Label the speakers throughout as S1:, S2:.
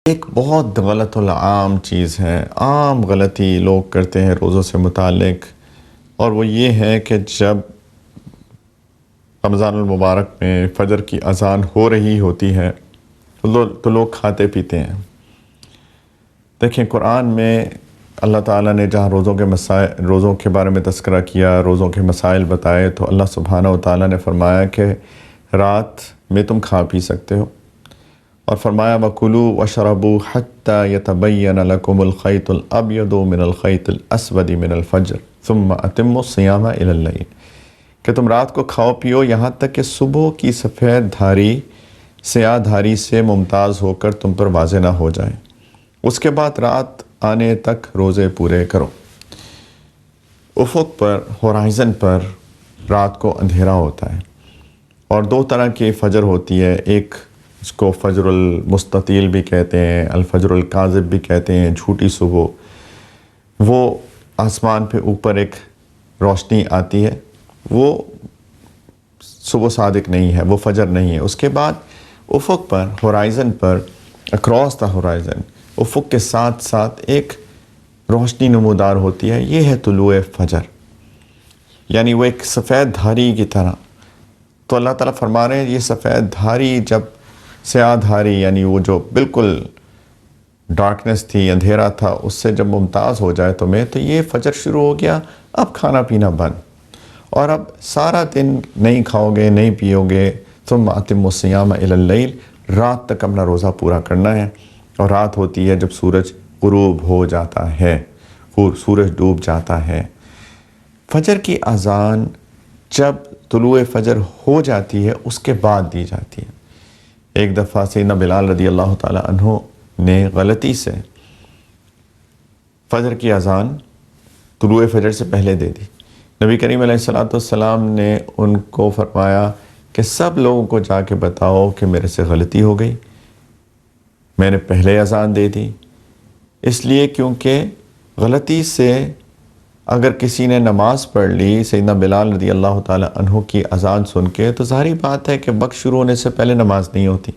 S1: ایک بہت غلط العام چیز ہے، عام غلطی لوگ کرتے ہیں روزوں سے متعلق، اور وہ یہ ہے کہ جب رمضان المبارک میں فجر کی اذان ہو رہی ہوتی ہے تو لوگ کھاتے پیتے ہیں۔ دیکھیں، قرآن میں اللہ تعالیٰ نے جہاں روزوں کے بارے میں تذکرہ کیا، روزوں کے مسائل بتائے، تو اللہ سبحانہ و تعالیٰ نے فرمایا کہ رات میں تم کھا پی سکتے ہو، اور فرمایا وَكُلُوا وَاشْرَبُوا حَتَّى يَتَبَيَّنَ لَكُمُ الْخَيْطُ الْأَبْيَضُ مِنَ الْخَيْطِ الْأَسْوَدِ مِنَ الْفَجْرِ ثُمَّ أَتِمُّوا الصِّيَامَ إِلَى اللَّيْلِ، کہ تم رات کو کھاؤ پیو یہاں تک کہ صبح کی سفید دھاری سیاہ دھاری سے ممتاز ہو کر تم پر واضح نہ ہو جائے، اس کے بعد رات آنے تک روزے پورے کرو۔ افق پر، ہورائزن پر رات کو اندھیرا ہوتا ہے، اور دو طرح کی فجر ہوتی ہے، ایک اس کو فجر المستطیل بھی کہتے ہیں، الفجر الکاذب بھی کہتے ہیں، جھوٹی صبح۔ وہ آسمان پہ اوپر ایک روشنی آتی ہے، وہ صبح صادق نہیں ہے، وہ فجر نہیں ہے۔ اس کے بعد افق پر، ہورائزن پر، اکراس دا ہورائزن، افق کے ساتھ ساتھ ایک روشنی نمودار ہوتی ہے، یہ ہے طلوع فجر، یعنی وہ ایک سفید دھاری کی طرح۔ تو اللہ تعالیٰ فرما رہے ہیں یہ سفید دھاری جب سیاہ دھاری، یعنی وہ جو بالکل ڈارکنس تھی، اندھیرا تھا، اس سے جب ممتاز ہو جائے تمہیں، تو یہ فجر شروع ہو گیا، اب کھانا پینا بند، اور اب سارا دن نہیں کھاؤ گے، نہیں پیو گے۔ ثم اتموا الصیام الی اللیل، رات تک اپنا روزہ پورا کرنا ہے، اور رات ہوتی ہے جب سورج غروب ہو جاتا ہے، سورج ڈوب جاتا ہے۔ فجر کی اذان جب طلوع فجر ہو جاتی ہے اس کے بعد دی جاتی ہے۔ ایک دفعہ سیدنا بلال رضی اللہ تعالیٰ عنہ نے غلطی سے فجر کی اذان طلوع فجر سے پہلے دے دی۔ نبی کریم علیہ السلام نے ان کو فرمایا کہ سب لوگوں کو جا کے بتاؤ کہ میرے سے غلطی ہو گئی، میں نے پہلے اذان دے دی، اس لیے کیونکہ غلطی سے اگر کسی نے نماز پڑھ لی سیدنا بلال رضی اللہ تعالیٰ عنہ کی اذان سن کے، تو ظاہری بات ہے کہ وقت شروع ہونے سے پہلے نماز نہیں ہوتی۔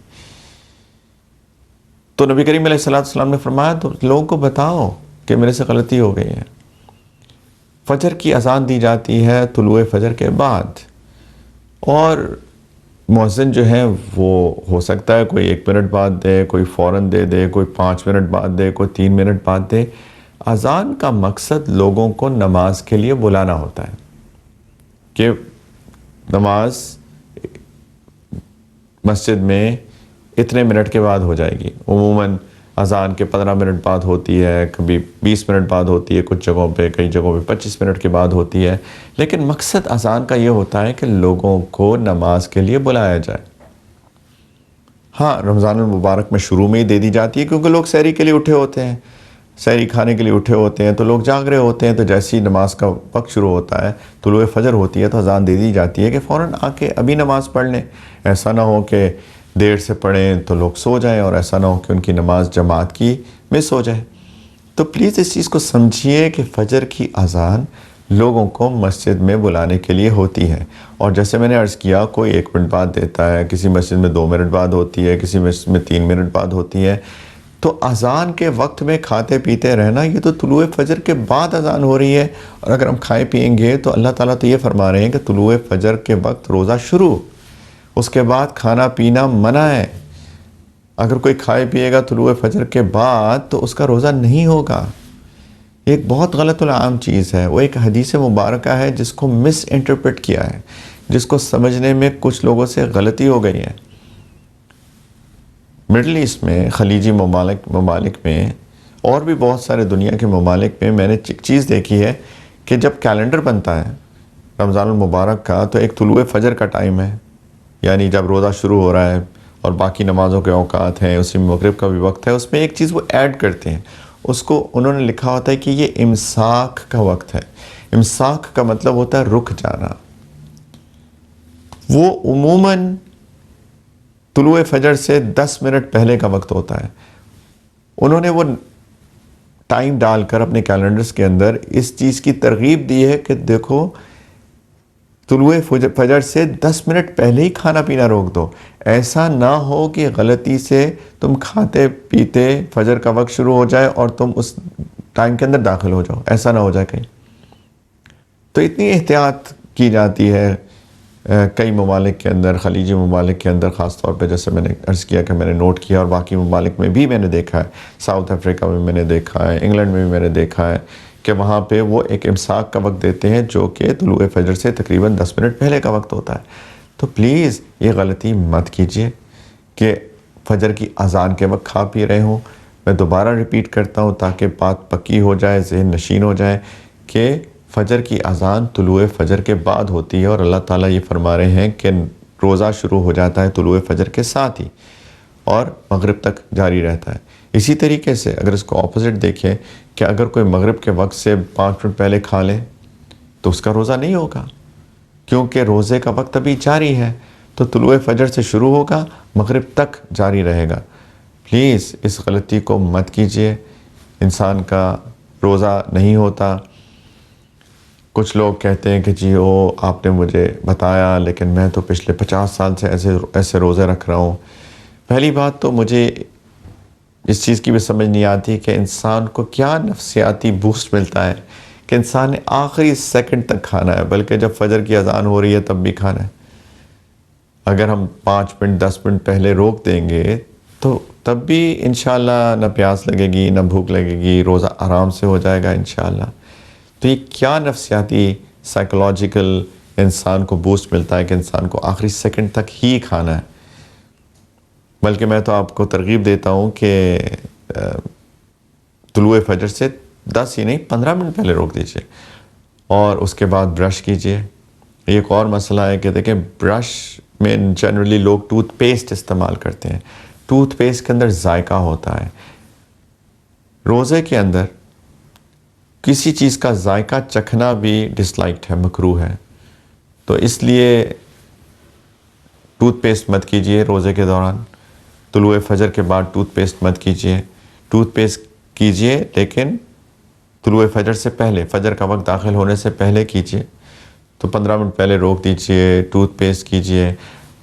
S1: تو نبی کریم علیہ السلام نے فرمایا تو لوگوں کو بتاؤ کہ میرے سے غلطی ہو گئی ہے۔ فجر کی اذان دی جاتی ہے طلوع فجر کے بعد، اور مؤذن جو ہے وہ ہو سکتا ہے کوئی 1 منٹ بعد دے، کوئی فوراً دے دے، کوئی 5 منٹ بعد دے، کوئی 3 منٹ بعد دے۔ اذان کا مقصد لوگوں کو نماز کے لیے بلانا ہوتا ہے کہ نماز مسجد میں اتنے منٹ کے بعد ہو جائے گی۔ عموماً اذان کے 15 منٹ بعد ہوتی ہے، کبھی 20 منٹ بعد ہوتی ہے، کچھ جگہوں پہ، کئی جگہوں پہ 25 منٹ کے بعد ہوتی ہے، لیکن مقصد اذان کا یہ ہوتا ہے کہ لوگوں کو نماز کے لیے بلایا جائے۔ ہاں، رمضان المبارک میں شروع میں ہی دے دی جاتی ہے کیونکہ لوگ سحری کے لیے اٹھے ہوتے ہیں، سحری کھانے کے لیے اٹھے ہوتے ہیں، تو لوگ جاگ رہے ہوتے ہیں، تو جیسی نماز کا وقت شروع ہوتا ہے، طلوع فجر ہوتی ہے، تو اذان دے دی جاتی ہے کہ فوراً آ کے ابھی نماز پڑھ لیں۔ ایسا نہ ہو کہ دیر سے پڑھیں تو لوگ سو جائیں، اور ایسا نہ ہو کہ ان کی نماز جماعت کی مس ہو جائے۔ تو پلیز اس چیز کو سمجھیے کہ فجر کی اذان لوگوں کو مسجد میں بلانے کے لیے ہوتی ہے، اور جیسے میں نے عرض کیا، کوئی 1 منٹ بعد دیتا ہے، کسی مسجد میں 2 منٹ بعد ہوتی ہے، کسی مسجد میں 3 منٹ بعد ہوتی ہے۔ تو اذان کے وقت میں کھاتے پیتے رہنا، یہ تو طلوع فجر کے بعد اذان ہو رہی ہے، اور اگر ہم کھائے پیئیں گے تو اللہ تعالیٰ تو یہ فرما رہے ہیں کہ طلوع فجر کے وقت روزہ شروع، اس کے بعد کھانا پینا منع ہے۔ اگر کوئی کھائے پیے گا طلوع فجر کے بعد تو اس کا روزہ نہیں ہوگا۔ ایک بہت غلط العام چیز ہے، وہ ایک حدیث مبارکہ ہے جس کو مس انٹرپریٹ کیا ہے، جس کو سمجھنے میں کچھ لوگوں سے غلطی ہو گئی ہے۔ مڈل ایسٹ میں، خلیجی ممالک میں، اور بھی بہت سارے دنیا کے ممالک میں میں نے ایک چیز دیکھی ہے کہ جب کیلنڈر بنتا ہے رمضان المبارک کا، تو ایک طلوع فجر کا ٹائم ہے، یعنی جب روزہ شروع ہو رہا ہے اور باقی نمازوں کے اوقات ہیں، اسی میں مغرب کا بھی وقت ہے، اس میں ایک چیز وہ ایڈ کرتے ہیں، اس کو انہوں نے لکھا ہوتا ہے کہ یہ امساک کا وقت ہے۔ امساک کا مطلب ہوتا ہے رک جانا۔ وہ عموماً طلوع فجر سے 10 منٹ پہلے کا وقت ہوتا ہے۔ انہوں نے وہ ٹائم ڈال کر اپنے کیلنڈرز کے اندر اس چیز کی ترغیب دی ہے کہ دیکھو طلوع فجر سے 10 منٹ پہلے ہی کھانا پینا روک دو. ایسا نہ ہو کہ غلطی سے تم کھاتے پیتے فجر کا وقت شروع ہو جائے اور تم اس ٹائم کے اندر داخل ہو جاؤ. ایسا نہ ہو جائے کہیں. تو اتنی احتیاط کی جاتی ہے کئی ممالک کے اندر، خلیجی ممالک کے اندر خاص طور پہ، جیسے میں نے عرض کیا کہ میں نے نوٹ کیا، اور باقی ممالک میں بھی میں نے دیکھا ہے. ساؤتھ افریقہ میں میں نے دیکھا ہے، انگلینڈ میں بھی میں نے دیکھا ہے کہ وہاں پہ وہ ایک امساک کا وقت دیتے ہیں جو کہ طلوع فجر سے تقریباً 10 منٹ پہلے کا وقت ہوتا ہے. تو پلیز یہ غلطی مت کیجیے کہ فجر کی اذان کے وقت کھا پی رہے ہوں. میں دوبارہ ریپیٹ کرتا ہوں تاکہ بات پکی ہو جائے، ذہن نشین ہو جائے کہ فجر کی اذان طلوع فجر کے بعد ہوتی ہے، اور اللہ تعالیٰ یہ فرما رہے ہیں کہ روزہ شروع ہو جاتا ہے طلوع فجر کے ساتھ ہی اور مغرب تک جاری رہتا ہے. اسی طریقے سے اگر اس کو اپوزٹ دیکھیں کہ اگر کوئی مغرب کے وقت سے 5 منٹ پہلے کھا لے تو اس کا روزہ نہیں ہوگا، کیونکہ روزے کا وقت ابھی جاری ہے. تو طلوع فجر سے شروع ہوگا، مغرب تک جاری رہے گا. پلیز اس غلطی کو مت کیجیے. انسان کا روزہ نہیں ہوتا. کچھ لوگ کہتے ہیں کہ جی آپ نے مجھے بتایا لیکن میں تو پچھلے 50 سال سے ایسے روزے رکھ رہا ہوں. پہلی بات تو مجھے اس چیز کی بھی سمجھ نہیں آتی کہ انسان کو کیا نفسیاتی بوسٹ ملتا ہے کہ انسان نے آخری سیکنڈ تک کھانا ہے، بلکہ جب فجر کی اذان ہو رہی ہے تب بھی کھانا ہے. اگر ہم 5 منٹ 10 منٹ پہلے روک دیں گے تو تب بھی انشاءاللہ نہ پیاس لگے گی نہ بھوک لگے گی، روزہ آرام سے ہو جائے گا انشاءاللہ. تو یہ کیا نفسیاتی سائیکولوجیکل انسان کو بوسٹ ملتا ہے کہ انسان کو آخری سیکنڈ تک ہی کھانا ہے. بلکہ میں تو آپ کو ترغیب دیتا ہوں کہ طلوع فجر سے 10 ہی نہیں 15 منٹ پہلے روک دیجئے اور اس کے بعد برش کیجئے. ایک اور مسئلہ ہے کہ دیکھیں برش میں جنرلی لوگ ٹوتھ پیسٹ استعمال کرتے ہیں. ٹوتھ پیسٹ کے اندر ذائقہ ہوتا ہے. روزے کے اندر کسی چیز کا ذائقہ چکھنا بھی ڈسلائکڈ ہے، مکروہ ہے. تو اس لیے ٹوتھ پیسٹ مت کیجئے روزے کے دوران. طلوع فجر کے بعد ٹوتھ پیسٹ مت کیجئے. ٹوتھ پیسٹ کیجئے لیکن طلوع فجر سے پہلے، فجر کا وقت داخل ہونے سے پہلے کیجئے. تو 15 منٹ پہلے روک دیجئے، ٹوتھ پیسٹ کیجئے.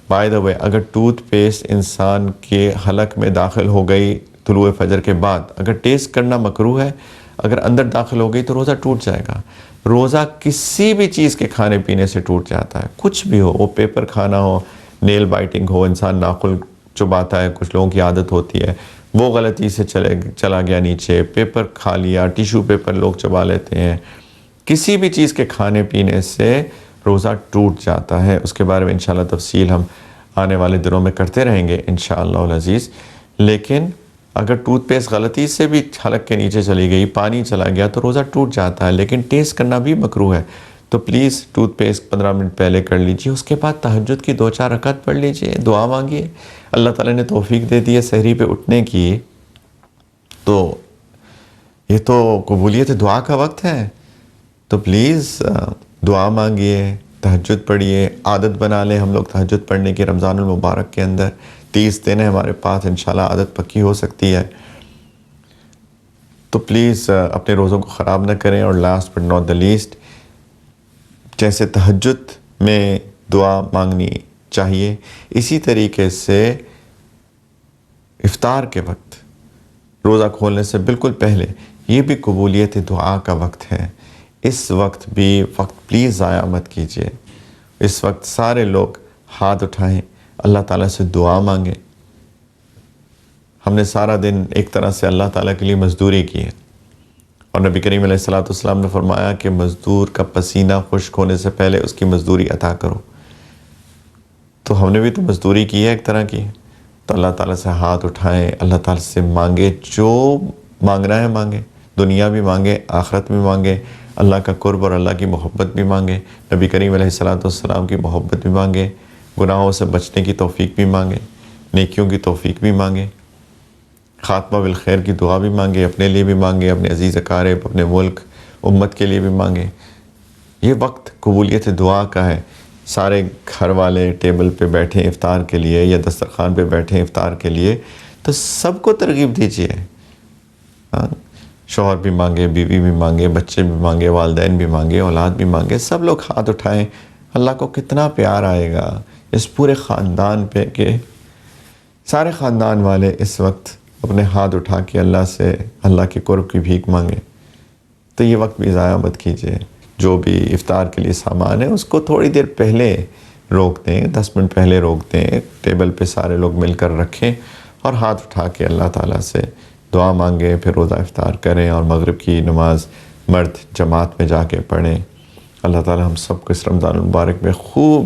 S1: بائی دا وے اگر ٹوتھ پیسٹ انسان کے حلق میں داخل ہو گئی طلوع فجر کے بعد، اگر ٹیسٹ کرنا مکروہ ہے، اگر اندر داخل ہو گئی تو روزہ ٹوٹ جائے گا. روزہ کسی بھی چیز کے کھانے پینے سے ٹوٹ جاتا ہے، کچھ بھی ہو، وہ پیپر کھانا ہو، نیل بائٹنگ ہو، انسان ناخن چباتا ہے، کچھ لوگوں کی عادت ہوتی ہے، وہ غلطی سے چلا گیا نیچے، پیپر کھا لیا، ٹیشو پیپر لوگ چبا لیتے ہیں. کسی بھی چیز کے کھانے پینے سے روزہ ٹوٹ جاتا ہے. اس کے بارے میں انشاءاللہ تفصیل ہم آنے والے دنوں میں کرتے رہیں گے انشاءاللہ العزیز. لیکن اگر ٹوتھ پیسٹ غلطی سے بھی حلق کے نیچے چلی گئی، پانی چلا گیا تو روزہ ٹوٹ جاتا ہے، لیکن ٹیسٹ کرنا بھی مکروہ ہے. تو پلیز ٹوتھ پیسٹ 15 منٹ پہلے کر لیجئے. اس کے بعد تہجد کی 2-4 رکعت پڑھ لیجئے، دعا مانگیے. اللہ تعالیٰ نے توفیق دے دی ہے سحری پہ اٹھنے کی، تو یہ تو قبولیت دعا کا وقت ہے. تو پلیز دعا مانگیے، تہجد پڑھیے. عادت بنا لیں ہم لوگ تہجد پڑھنے کی رمضان المبارک کے اندر. 30 دن ہے ہمارے پاس، انشاءاللہ عادت پکی ہو سکتی ہے. تو پلیز اپنے روزوں کو خراب نہ کریں. اور last but not the least, جیسے تہجد میں دعا مانگنی چاہیے، اسی طریقے سے افطار کے وقت، روزہ کھولنے سے بالکل پہلے، یہ بھی قبولیت دعا کا وقت ہے. اس وقت بھی پلیز ضائع مت کیجیے. اس وقت سارے لوگ ہاتھ اٹھائیں، اللہ تعالیٰ سے دعا مانگیں. ہم نے سارا دن ایک طرح سے اللہ تعالیٰ کے لیے مزدوری کی ہے، اور نبی کریم علیہ السلام نے فرمایا کہ مزدور کا پسینہ خشک ہونے سے پہلے اس کی مزدوری عطا کرو. تو ہم نے بھی تو مزدوری کی ہے ایک طرح کی. تو اللہ تعالیٰ سے ہاتھ اٹھائیں، اللہ تعالیٰ سے مانگے، جو مانگنا ہے مانگے. دنیا بھی مانگے، آخرت بھی مانگے، اللہ کا قرب اور اللہ کی محبت بھی مانگے، نبی کریم علیہ السلام کی محبت بھی مانگے، گناہوں سے بچنے کی توفیق بھی مانگے، نیکیوں کی توفیق بھی مانگے، خاتمہ بالخیر کی دعا بھی مانگے، اپنے لیے بھی مانگے، اپنے عزیز اقارب، اپنے ملک امت کے لیے بھی مانگے. یہ وقت قبولیت دعا کا ہے. سارے گھر والے ٹیبل پہ بیٹھیں افطار کے لیے یا دسترخوان پہ بیٹھیں افطار کے لیے، تو سب کو ترغیب دیجیے. شوہر بھی مانگے، بیوی بھی مانگے، بچے بھی مانگے، والدین بھی مانگے، اولاد بھی مانگے. سب لوگ ہاتھ اٹھائیں، اللہ کو کتنا پیار آئے گا اس پورے خاندان پہ کہ سارے خاندان والے اس وقت اپنے ہاتھ اٹھا کے اللہ سے اللہ کے قرب کی بھیک مانگے. تو یہ وقت بھی ضائع مت کیجیے. جو بھی افطار کے لیے سامان ہے اس کو تھوڑی دیر پہلے روک دیں, 10 منٹ پہلے روک دیں, ٹیبل پہ سارے لوگ مل کر رکھیں اور ہاتھ اٹھا کے اللہ تعالیٰ سے دعا مانگیں, پھر روزہ افطار کریں اور مغرب کی نماز مرد جماعت میں جا کے پڑھیں. اللہ تعالیٰ ہم سب کو اس رمضان المبارک میں خوب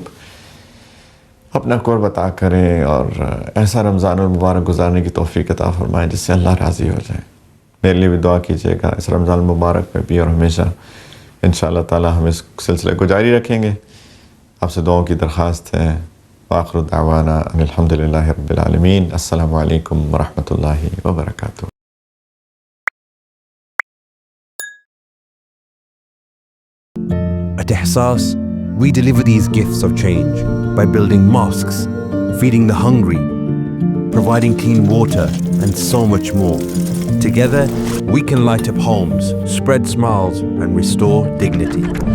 S1: اپنا قرب عطا کریں اور ایسا رمضان المبارک گزارنے کی توفیق عطا فرمائیں جس سے اللہ راضی ہو جائے. میرے لیے بھی دعا کیجیے گا اس رمضان المبارک میں بھی اور ہمیشہ. انشاءاللہ تعالیٰ ہم اس سلسلے کو جاری رکھیں گے. آپ سے دعاؤں کی درخواست ہے. وآخر دعوانا ان الحمدللہ رب العالمین. السلام علیکم ورحمۃ اللہ وبرکاتہ.
S2: At Ihsas, we deliver these gifts of change by building mosques, feeding the hungry, providing clean water, and so much more. Together, we can light up homes, spread smiles, and restore dignity.